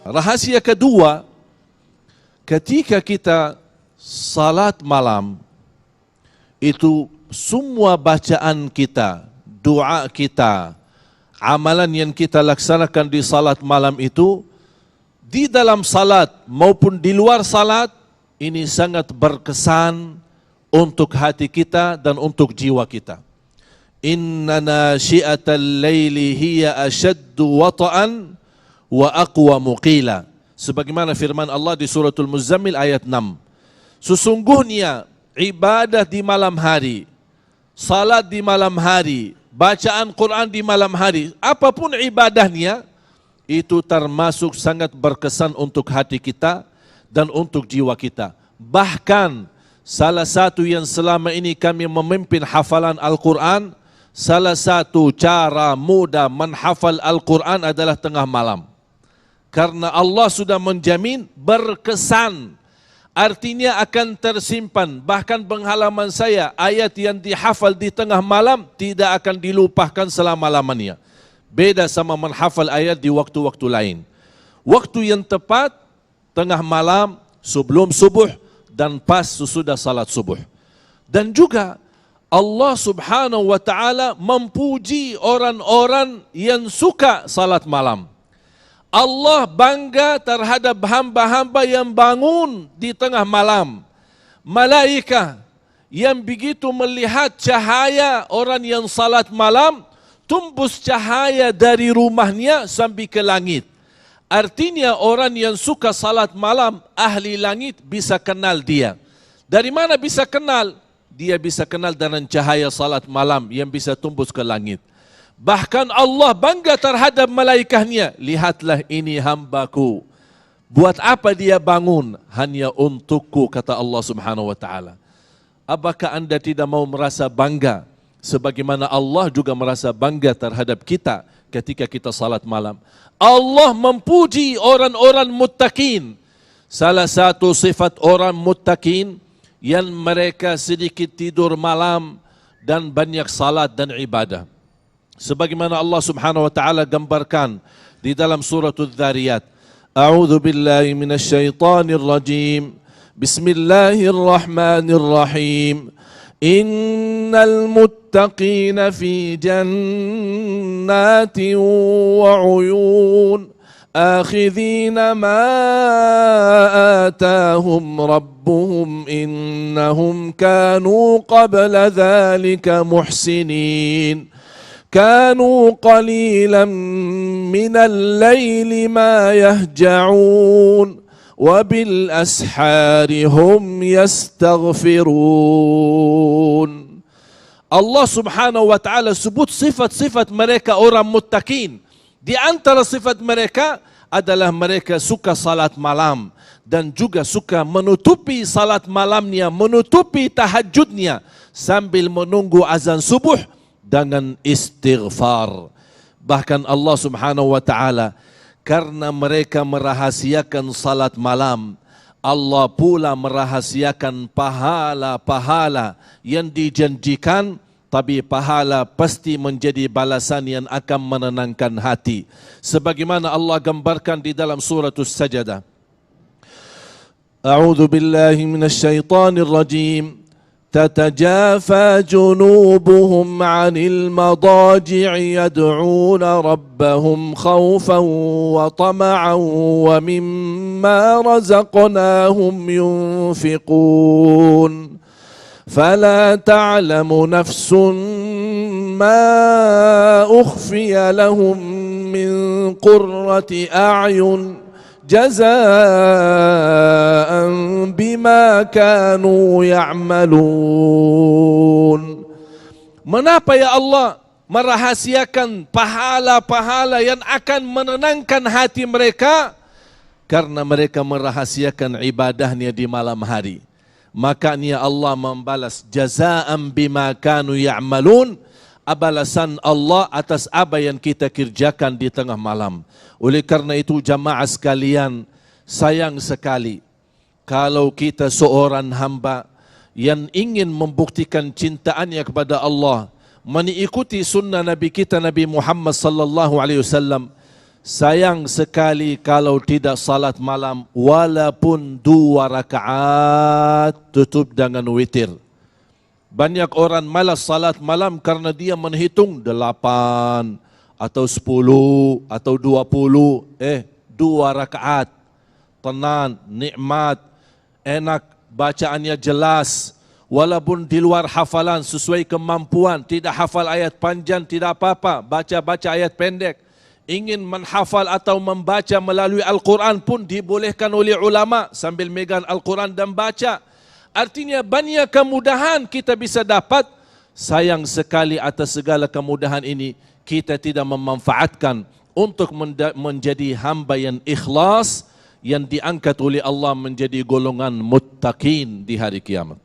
Rahasia kedua, ketika kita salat malam, itu semua bacaan kita, doa kita, amalan yang kita laksanakan di salat malam itu, di dalam salat maupun di luar salat, ini sangat berkesan untuk hati kita dan untuk jiwa kita. Inna nasyi'atal laili hiya ashaddu wata'an wa aqwamu qila. Sebagaimana firman Allah di suratul Muzammil ayat 6. Sesungguhnya ibadah di malam hari, salat di malam hari, bacaan Quran di malam hari, apapun ibadahnya, itu termasuk sangat berkesan untuk hati kita dan untuk jiwa kita. Bahkan salah satu yang selama ini kami memimpin hafalan Al-Quran, salah satu cara mudah menghafal Al-Quran adalah tengah malam. Karena Allah sudah menjamin berkesan. Artinya akan tersimpan. Bahkan penghalaman saya, ayat yang dihafal di tengah malam tidak akan dilupakan selama-lamanya. Beda sama menghafal ayat di waktu-waktu lain. Waktu yang tepat, tengah malam, sebelum subuh, dan pas sesudah salat subuh. Dan juga Allah subhanahu wa ta'ala memuji orang-orang yang suka salat malam. Allah bangga terhadap hamba-hamba yang bangun di tengah malam. Malaikah yang begitu melihat cahaya orang yang salat malam, tumbus cahaya dari rumahnya sampai ke langit. Artinya orang yang suka salat malam, ahli langit bisa kenal dia. Dari mana bisa kenal? Dia bisa kenal dengan cahaya salat malam yang bisa tumbus ke langit. Bahkan Allah bangga terhadap malaikatnya. Lihatlah ini hambaku. Buat apa dia bangun? Hanya untukku, kata Allah subhanahu wa ta'ala. Apakah anda tidak mau merasa bangga? Sebagaimana Allah juga merasa bangga terhadap kita ketika kita salat malam. Allah memuji orang-orang muttaqin. Salah satu sifat orang muttaqin yang mereka sedikit tidur malam dan banyak salat dan ibadah. Sebagaimana Allah subhanahu wa ta'ala gambarkan di dalam surah Adz-Dzariyat. A'udzu billahi minasy syaithanir rajim. Bismillahirrahmanirrahim. Innal muttaqina fi jannatin wa 'uyun. Akhidhina ma atahum rabbuhum innahum kanu qabla dhalika muhsinin. كانوا قليلا من الليل ما يهجعون وبالأسحار هم يستغفرون. Allah subhanahu wa ta'ala sebut sifat-sifat mereka orang muttaqin. Di antara sifat mereka adalah mereka suka salat malam dan juga suka menutupi salat malamnya, menutupi tahajudnya sambil menunggu azan subuh dengan istighfar. Bahkan Allah subhanahu wa ta'ala, karena mereka merahasiakan salat malam, Allah pula merahasiakan pahala-pahala yang dijanjikan, tapi pahala pasti menjadi balasan yang akan menenangkan hati. Sebagaimana Allah gambarkan di dalam surah As-Sajdah. A'udzu billahi minasy syaithanir rajim. تتجافى جنوبهم عن المضاجع يدعون ربهم خوفا وطمعا ومما رزقناهم ينفقون فلا تعلم نفس ما أخفي لهم من قرة أعين جزاء بما كانوا يعملون. Mengapa ya Allah merahasiakan pahala-pahala yang akan menenangkan hati mereka? Karena mereka merahasiakan ibadahnya di malam hari. Makanya Allah membalas jazaa'an bima kanu ya'malun, balasan Allah atas apa yang kita kerjakan di tengah malam. Oleh karena itu jamaah sekalian, sayang sekali kalau kita seorang hamba yang ingin membuktikan cintaannya kepada Allah, mengikuti sunnah Nabi kita Nabi Muhammad sallallahu alaihi wasallam, sayang sekali kalau tidak salat malam walaupun 2 rakaat tutup dengan witir. Banyak orang malas salat malam karena dia menghitung 8 atau 10 atau 20. 2 rakaat. Tenang, nikmat, enak, bacaannya jelas. Walaupun di luar hafalan sesuai kemampuan, tidak hafal ayat panjang, tidak apa-apa, baca-baca ayat pendek. Ingin menghafal atau membaca melalui Al-Quran pun dibolehkan oleh ulama sambil megang Al-Quran dan baca. Artinya banyak kemudahan kita bisa dapat. Sayang sekali atas segala kemudahan ini kita tidak memanfaatkan untuk menjadi hamba yang ikhlas, yang diangkat oleh Allah menjadi golongan muttaqin di hari kiamat.